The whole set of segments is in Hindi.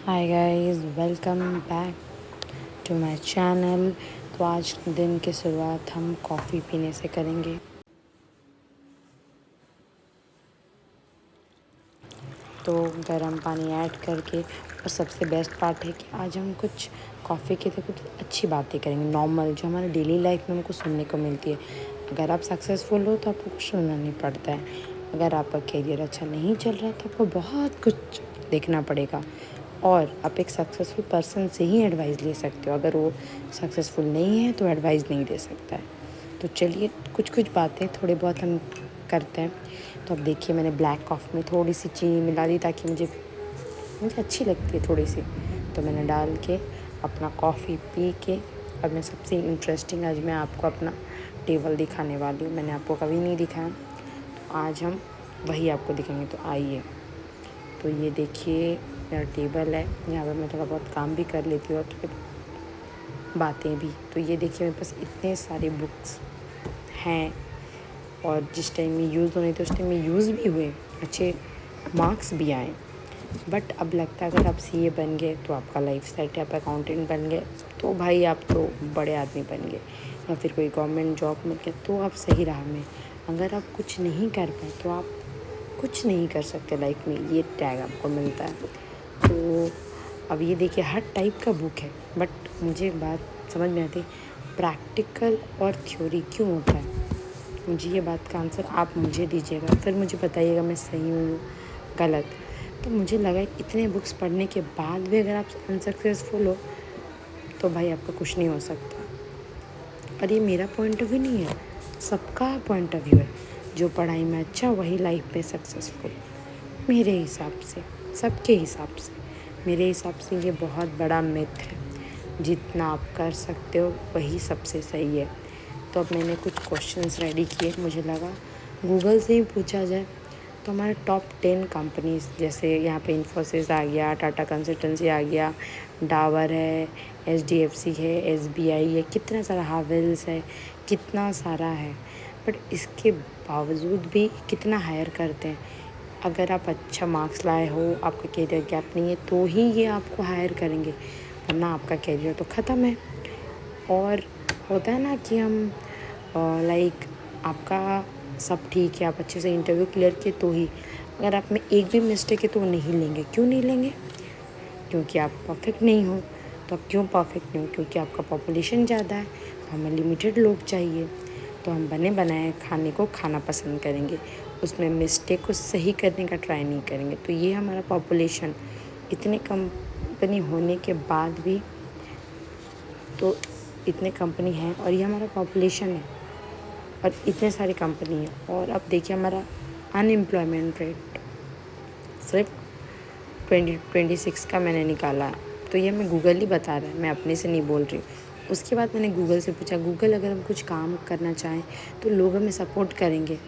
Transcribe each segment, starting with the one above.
Hi guys, welcome back to my channel. तो आज दिन की शुरुआत हम कॉफ़ी पीने से करेंगे। तो गर्म पानी ऐड करके, और सबसे बेस्ट पार्ट है कि आज हम कुछ कॉफ़ी के तो कुछ अच्छी बातें करेंगे, नॉर्मल जो हमारे डेली लाइफ में हमको सुनने को मिलती है। अगर आप सक्सेसफुल हो तो आपको कुछ सुनना नहीं पड़ता है। अगर आपका करियर अच्छा नहीं चल रहा तो आपको बहुत कुछ देखना पड़ेगा, और आप एक सक्सेसफुल पर्सन से ही एडवाइस ले सकते हो। अगर वो सक्सेसफुल नहीं है तो एडवाइस नहीं दे सकता है। तो चलिए कुछ कुछ बातें थोड़े बहुत हम करते हैं। तो अब देखिए, मैंने ब्लैक कॉफ़ी में थोड़ी सी चीनी मिला दी ताकि मुझे अच्छी लगती है थोड़ी सी। तो मैंने डाल के अपना कॉफ़ी पी के, और मैं सबसे इंटरेस्टिंग आज मैं आपको अपना टेबल दिखाने वाली हूँ। मैंने आपको कभी नहीं दिखाया, तो आज हम वही आपको दिखाएंगे। तो आइए। तो ये देखिए मेरा टेबल है, यहाँ पर मैं थोड़ा बहुत काम भी कर लेती हूँ और थोड़ी बातें भी। तो ये देखिए मेरे पास इतने सारे बुक्स हैं, और जिस टाइम में यूज़ होने थे उस टाइम में यूज़ भी हुए, अच्छे मार्क्स भी आए। बट अब लगता है अगर आप सीए बन गए तो आपका लाइफ सेट है, आप अकाउंटेंट बन गए तो भाई आप तो बड़े आदमी बन गए, या फिर कोई गवर्नमेंट जॉब मिल गया तो आप सही राह में। अगर आप कुछ नहीं कर पाए तो आप कुछ नहीं कर सकते लाइफ में, ये टैग आपको मिलता है। तो अब ये देखिए हर टाइप का बुक है, बट मुझे एक बात समझ में आती, प्रैक्टिकल और थ्योरी क्यों होता है। मुझे ये बात का आंसर आप मुझे दीजिएगा, फिर मुझे बताइएगा मैं सही हूँ गलत। तो मुझे लगा इतने बुक्स पढ़ने के बाद भी अगर आप अनसक्सेसफुल हो तो भाई आपका कुछ नहीं हो सकता। और ये मेरा पॉइंट ऑफ व्यू नहीं है, सबका पॉइंट ऑफ व्यू है। जो पढ़ाई में अच्छा वही लाइफ में सक्सेसफुल, मेरे हिसाब से, सबके हिसाब से। मेरे हिसाब से ये बहुत बड़ा मिथ है, जितना आप कर सकते हो वही सबसे सही है। तो अब मैंने कुछ क्वेश्चंस रेडी किए, मुझे लगा गूगल से ही पूछा जाए। तो हमारे टॉप 10 कंपनीज़, जैसे यहाँ पे इन्फोसिस आ गया, टाटा कंसल्टेंसी आ गया, डाबर है, एचडीएफसी है, एसबीआई है, कितना सारा हावेल्स है, कितना सारा है। बट इसके बावजूद भी कितना हायर करते हैं। अगर आप अच्छा मार्क्स लाए हो, आपका करियर गैप नहीं है, तो ही ये आपको हायर करेंगे, वरना आपका करियर तो ख़त्म है। और होता है ना कि हम लाइक आपका सब ठीक है, आप अच्छे से इंटरव्यू क्लियर किए तो ही, अगर आप में एक भी मिस्टेक है तो वो नहीं लेंगे। क्यों नहीं लेंगे? क्योंकि आप परफेक्ट नहीं हो। तो आप क्यों परफेक्ट नहीं हो? क्योंकि आपका पॉपुलेशन ज़्यादा है, तो हमें लिमिटेड लोग चाहिए। तो हम बने बनाए खाने को खाना पसंद करेंगे, उसमें मिस्टेक को सही करने का ट्राई नहीं करेंगे। तो ये हमारा पॉपुलेशन, इतनी कंपनी होने के बाद भी, तो इतने कंपनी हैं और ये हमारा पॉपुलेशन है, और इतने सारी कंपनी है। और अब देखिए हमारा अनएम्प्लॉयमेंट रेट सिर्फ 2026 का मैंने निकाला है। तो ये मैं गूगल ही बता रहा है, मैं अपने से नहीं बोल रही। उसके बाद मैंने गूगल से पूछा, गूगल अगर हम कुछ काम करना चाहें तो लोग हमें सपोर्ट करेंगे।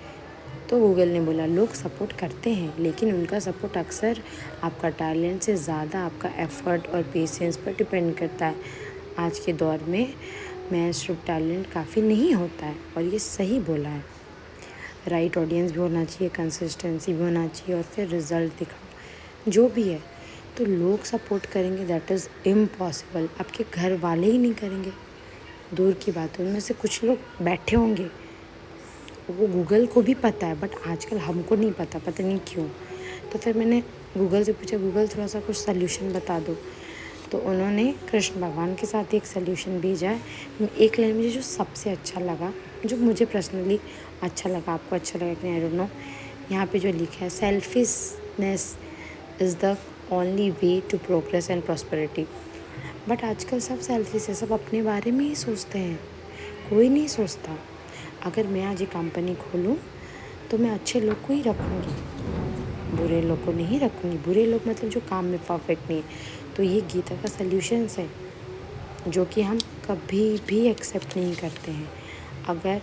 तो गूगल ने बोला लोग सपोर्ट करते हैं, लेकिन उनका सपोर्ट अक्सर आपका टैलेंट से ज़्यादा आपका एफ़र्ट और पेशेंस पर डिपेंड करता है। आज के दौर में सिर्फ टैलेंट काफ़ी नहीं होता है, और ये सही बोला है। राइट ऑडियंस भी होना चाहिए, कंसिस्टेंसी भी होना चाहिए, और फिर रिज़ल्ट दिखाओ जो भी है। तो लोग सपोर्ट करेंगे, दैट इज़ इम्पॉसिबल। आपके घर वाले ही नहीं करेंगे, दूर की बात है। उनमें से कुछ लोग बैठे होंगे, वो गूगल को भी पता है, बट आजकल हमको नहीं पता, पता नहीं क्यों। तो फिर मैंने गूगल से पूछा, गूगल थोड़ा सा कुछ सल्यूशन बता दो। तो उन्होंने कृष्ण भगवान के साथ एक सल्यूशन भेजा है। एक लाइन मुझे जो सबसे अच्छा लगा, जो मुझे पर्सनली अच्छा लगा, आपको अच्छा लगा कि नहीं आई डोंट नो। यहाँ पे जो लिखा है, selfishness is the only way to progress and prosperity. But आजकल सब सेल्फिश है, सब अपने बारे में ही सोचते हैं, कोई नहीं सोचता। अगर मैं आज एक कंपनी खोलूँ तो मैं अच्छे लोग को ही रखूँगी, बुरे लोग को नहीं रखूँगी। बुरे लोग मतलब जो काम में परफेक्ट नहीं है। तो ये गीता का सल्यूशंस है, जो कि हम कभी भी एक्सेप्ट नहीं करते हैं। अगर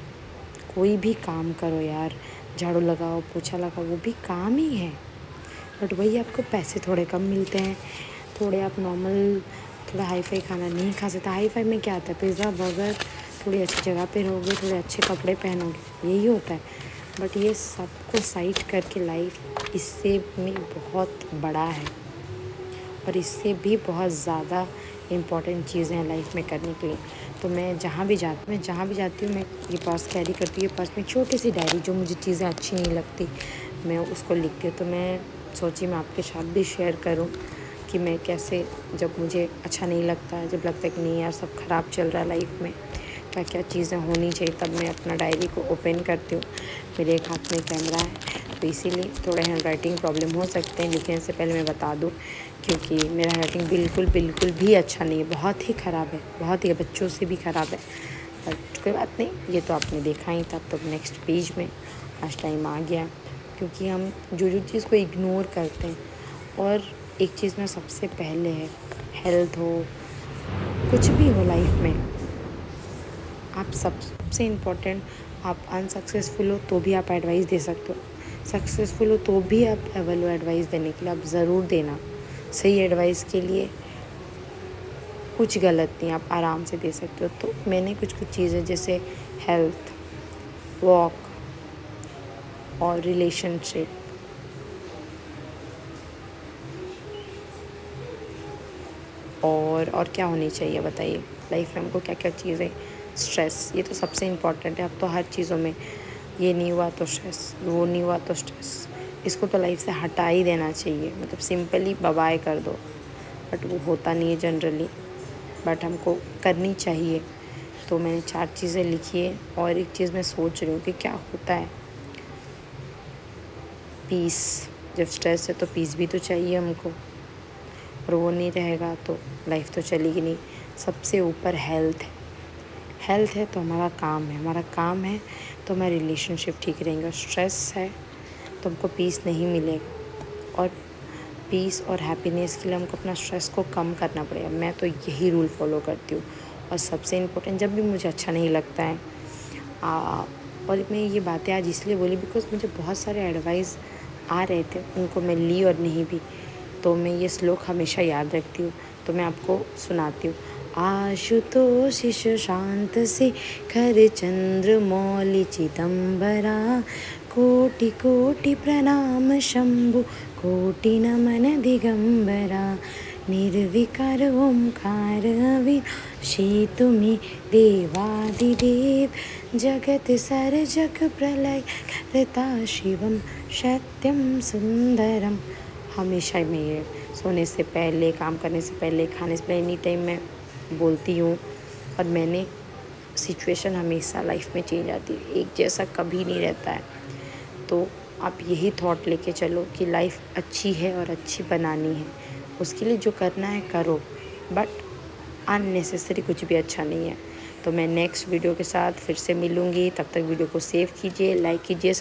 कोई भी काम करो यार, झाड़ू लगाओ, पोछा लगाओ, वो भी काम ही है। बट वही आपको पैसे थोड़े कम मिलते हैं, थोड़े आप नॉर्मल, थोड़ा हाई फाई खाना नहीं खा सकते। हाई फाई में क्या आता है, पिज़्ज़ा बर्गर, थोड़ी अच्छी जगह पे रहोगे, थोड़े अच्छे कपड़े पहनोगे, यही होता है। बट ये सबको साइड करके लाइफ इससे में बहुत बड़ा है। और इससे भी बहुत ज़्यादा इम्पॉर्टेंट चीज़ें हैं लाइफ में करने के लिए। तो मैं जहाँ भी जाती हूँ मैं ये पर्स कैरी करती हूँ। ये पर्स में छोटी सी डायरी, जो मुझे चीज़ें अच्छी नहीं लगती मैं उसको लिखती हूँ। तो मैं सोची मैं आपके साथ भी शेयर करूँ कि मैं कैसे, जब मुझे अच्छा नहीं लगता है, जब लगता है कि नहीं यार सब ख़राब चल रहा है लाइफ में, क्या क्या चीज़ें होनी चाहिए, तब मैं अपना डायरी को ओपन करती हूँ। मेरे एक हाथ में कैमरा है तो इसीलिए थोड़े हैंड राइटिंग प्रॉब्लम हो सकते हैं, लिखने से पहले मैं बता दूँ, क्योंकि मेरा हैंड राइटिंग बिल्कुल भी अच्छा नहीं है, बहुत ही ख़राब है, बहुत ही, बच्चों से भी ख़राब है। पर कोई बात नहीं, ये तो आपने देखा ही था। तो नेक्स्ट पेज में आज टाइम आ गया, क्योंकि हम जो चीज़ को इग्नोर करते हैं, और एक चीज़ में सबसे पहले है हेल्थ हो, कुछ भी हो लाइफ में, आप सबसे इम्पोर्टेंट, आप अनसक्सेसफुल हो तो भी आप एडवाइस दे सकते हो, सक्सेसफुल हो तो भी आप अवेलेबल एडवाइस देने के लिए, आप ज़रूर देना। सही एडवाइस के लिए कुछ गलत नहीं, आप आराम से दे सकते हो। तो मैंने कुछ चीज़ें जैसे हेल्थ, वॉक और रिलेशनशिप और क्या होनी चाहिए बताइए लाइफ में हमको, क्या क्या चीज़ें, स्ट्रेस, ये तो सबसे इम्पॉर्टेंट है। अब तो हर चीज़ों में ये नहीं हुआ तो स्ट्रेस, वो नहीं हुआ तो स्ट्रेस, इसको तो लाइफ से हटा ही देना चाहिए, मतलब सिंपली बाय कर दो। बट वो होता नहीं है जनरली, बट हमको करनी चाहिए। तो मैंने 4 चीज़ें लिखी है, और एक चीज़ मैं सोच रही हूँ कि क्या होता है, पीस, जब स्ट्रेस है तो पीस भी तो चाहिए हमको, और वो नहीं रहेगा तो लाइफ तो चलेगी नहीं। सबसे ऊपर हेल्थ है, हेल्थ है तो हमारा काम है तो हमारे रिलेशनशिप ठीक रहेंगे, और स्ट्रेस है तो हमको पीस नहीं मिलेगा, और पीस और हैप्पीनेस के लिए हमको अपना स्ट्रेस को कम करना पड़ेगा। मैं तो यही रूल फॉलो करती हूँ। और सबसे इम्पोर्टेंट, जब भी मुझे अच्छा नहीं लगता है, और मैं ये बातें आज इसलिए बोली बिकॉज़ मुझे बहुत सारे एडवाइस आ रहे थे, उनको मैं ली और नहीं भी, तो मैं ये श्लोक हमेशा याद रखती हूँ। तो मैं आपको सुनाती हूँ। आशुतोष शांत से खर चंद्र मौलि चिदम्बरा, कोटि कोटि प्रणाम शंभु, कोटि नमन दिगंबरा, निर्विकार ओंकार अविनाशी तुम्हें देवादिदेव, जगत सर्जक प्रलय करता शिवम सत्यम सुंदरम। हमेशा मैं ये सोने से पहले, काम करने से पहले, खाने से पहले, एनी टाइम मैं बोलती हूँ। और मैंने सिचुएशन हमेशा लाइफ में चेंज आती है, एक जैसा कभी नहीं रहता है। तो आप यही थॉट लेके चलो कि लाइफ अच्छी है और अच्छी बनानी है, उसके लिए जो करना है करो, बट अननेसेसरी कुछ भी अच्छा नहीं है। तो मैं नेक्स्ट वीडियो के साथ फिर से मिलूँगी, तब तक वीडियो को सेव कीजिए, लाइक कीजिए।